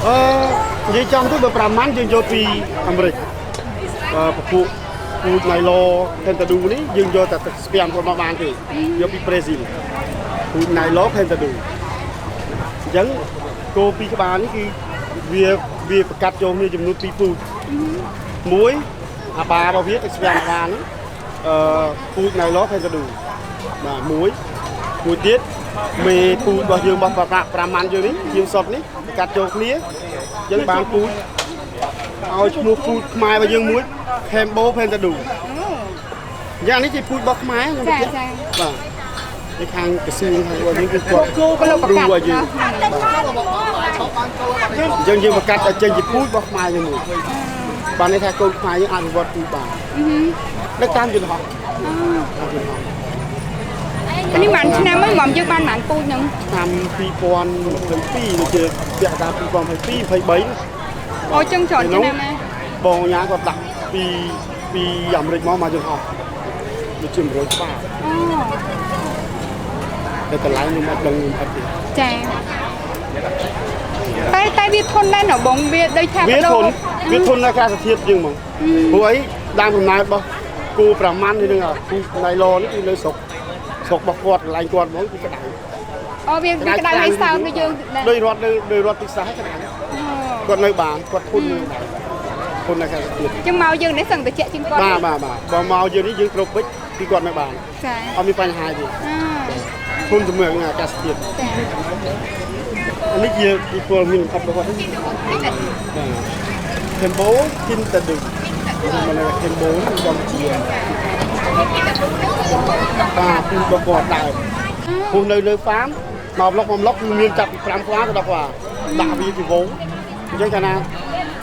និយាយចំទៅបើ5ម៉ាន់យើងយកពីអាមេរិកពពុះពូជណៃឡូខេនតាឌូនេះយើងយកតែស្ពាំគាត់មកបានទេយកពីប្រេស៊ីលពូជណៃឡូខេនតាឌូអញ្ចឹងគោពីក្បាលនេះគឺវាប្រកាត់ចូលគ្នាចំនួន2ពូជមួយអាបារបស់វាទៅស្ពាំអាបាហ្នឹងពូជណៃឡូខេនតាឌូបាទមួយទៀតមេពូជរបស់យើងរបស់5ម៉ាន់យើងនេះយើងសុតនេះកាត់ចូលគ្នាយើងបានពូជឲ្យឈ្មោះពូជខ្មែររបស់យើងមួយខេមបូផេនតាឌូយ៉ាងនេះជាពូជរបស់ខ្មែរខ្ញុំចាបាទនៅខាងកសួងខាងរបស់យើងគឺគាត់គ្រូរបស់យើងយើងប្រកាសឲ្យចេញជាពូជរបស់ខ្មែរយើងមួយបានន័យថាកូនខ្មែរយើងអនុវត្តពូជបានដឹកតាមយន្តហោះនេះបានឆ្នាំហ្នឹងមកយើងបានបានពូជហ្នឹងឆ្នាំ2022ដូចជាពាក់តាម2022 23អូចឹងច្រើនឆ្នាំណាបងញ៉ាគាត់ដាក់ពីអាមេរិកមកយន្តហោះដូចជា100ក្បាលតែកន្លែងខ្ញុំអត់ដឹងខ្ញុំអត់ទេចាតែវាធន់ដែរណាបងវាដូចថាវាធន់ដល់អាកាសធាតុយើងហ្មងព្រោះអីដើមកំណើតរបស់គូ5ម៉ាន់នេះនឹងគូណៃឡូនេះគឺនៅស្រុករបស់គាត់កន្លែងគាត់ហ្មងគឺក្តៅអូវាក្តៅហើយសើមដូចយើងដោយរត់ទីសាសក្តៅគាត់នៅបានគាត់ធន់នៅអាកាសធាតុចឹងមកយើងនេះសឹងតិចជាងគាត់បាទបើមកយើងនេះយើងគ្រប់ពេចពីគាត់នៅបានចាអត់មានបញ្ហាទេធន់ជាមួយអាកាសធាតុអានេះជាពលមានអបរបស់គាត់ខេមបូគិនតាឌូមកខេមបូខ្ញុំជាបាទពីបកគាត់ដើមពូនៅហ្វាមមកឡុកគឺមានចាប់ពី5ក្បាលទៅ10ក្បាលដាក់វាពីវងអញ្ចឹងកាលណា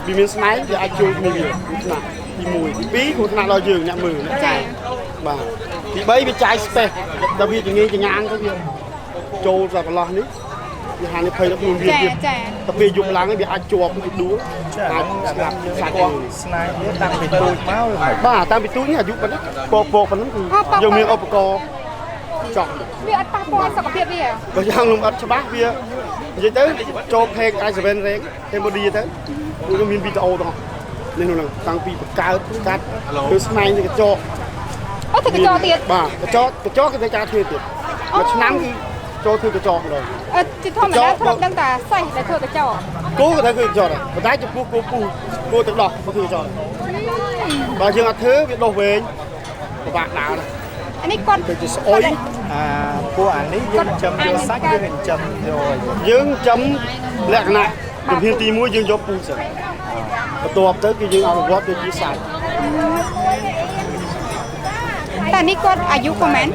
វាមានស្នែងវាអាចជួយគ្នាវាថ្នាក់ទី1ទី2គ្រោះថ្នាក់ដល់យើងអ្នកមើលចាបាទទី3វាចាយ space ដល់វាចងាងទៅវាចូលទៅកន្លោះនេះវាហានិភ័យដល់ខ្លួនវាទៀតតែពេលយប់ឡើងវាអាចជាប់ពីដួលអាចស្លាប់សាច់ស្នែងវាតាំងពីទូចមកបាទតាំងពីទូចនេះអាយុប៉ុណ្ណឹងពកប៉ុណ្ណឹងគឺយើងមានឧបករណ៍ចោះវាអត់ប៉ះពាល់សុខភាពវាបើយ៉ាងខ្ញុំអត់ច្បាស់វានិយាយទៅចូលផេក i7 រេងទេម៉ូឌីទៅខ្ញុំមានវីដេអូទាំងនេះនោះតាំងពីបង្កើតកាត់គឺស្នែងទៅកញ្ចក់អូទៅកញ្ចក់ទៀតបាទកញ្ចក់គឺតែការធ្វើទៀតមួយឆ្នាំគឺចូលធ្វើកញ្ចក់ម្ដងជាធម្មតាធ្លាប់ដឹងតែសេះតែធ្វើកញ្ចក់គោក៏ត្រូវធ្វើកញ្ចក់ដែរប៉ុន្តែចំពោះគោពូគោទឹកដោះមកធ្វើកញ្ចក់បើយើងអត់ធ្វើវាដុះវែងពិបាកដើរអានេះគាត់ទៅស្អុយពួកអានេះយើងចំយកសាច់យើងចំយកយើងចំលក្ខណៈជំហានទី1យើងយកពូសិនបន្ទាប់ទៅគឺយើងអនុវត្តទៅជាសាច់តែនេះគាត់អាយុប្រហែល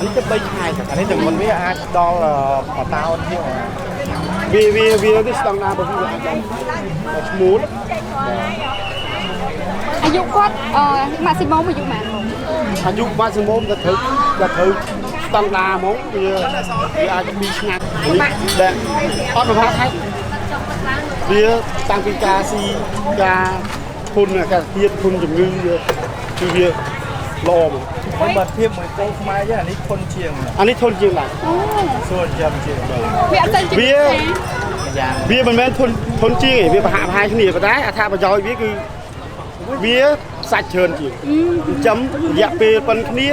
នេះទៅ3ខែអានេះទៅមុនវាអាចដល់1តោនទៀតវានេះស្តង់ដាររបស់វាស្មូតអាយុគាត់ម៉ាក់ស៊ីម៉ូមអាយុប៉ុន្មានអាយុម៉ាក់ស៊ីម៉ូមទៅត្រូវស្តង់ដារហ្មងវាអាច2ឆ្នាំដែលអត់ប្រហែលខែវាតាំងពីការស៊ីការធន់អាកាសធាតុធន់ជំងឺគឺវាល្អហ្មងហើយបើធៀបមួយគោខ្មែរយើងអានេះធន់ជាងអានេះធន់ជាងឡើយសួរចាំជាងវាអត់ទៅជាងវាមិនមែនធន់ជាងទេវាប្រហាក់ប្រហែលគ្នាប៉ុន្តែអត្ថប្រយោជន៍វាគឺវាសាច់ច្រើនជាងចិញ្ចឹមរយៈពេលប៉ុនគ្នា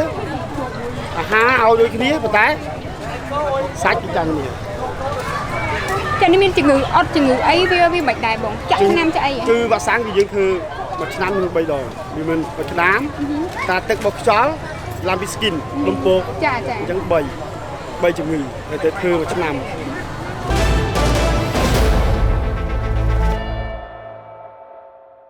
អាហារឲ្យដូចគ្នាប៉ុន្តែសាច់ពីចាំគ្នាចានេះមានជំងឺអត់ជំងឺអីវាមិនដែរបងចាក់ឆ្នាំចាក់អីគឺវ៉ាក់សាំងគឺយើងធ្វើមួយឆ្នាំនឹង3ដងវាមិនមួយឆ្នាំតាទឹកបោកខ្យល់ឡាំពី skin លំពកចាអញ្ចឹង3ជំងឺតែទៅធ្វើមួយឆ្នាំ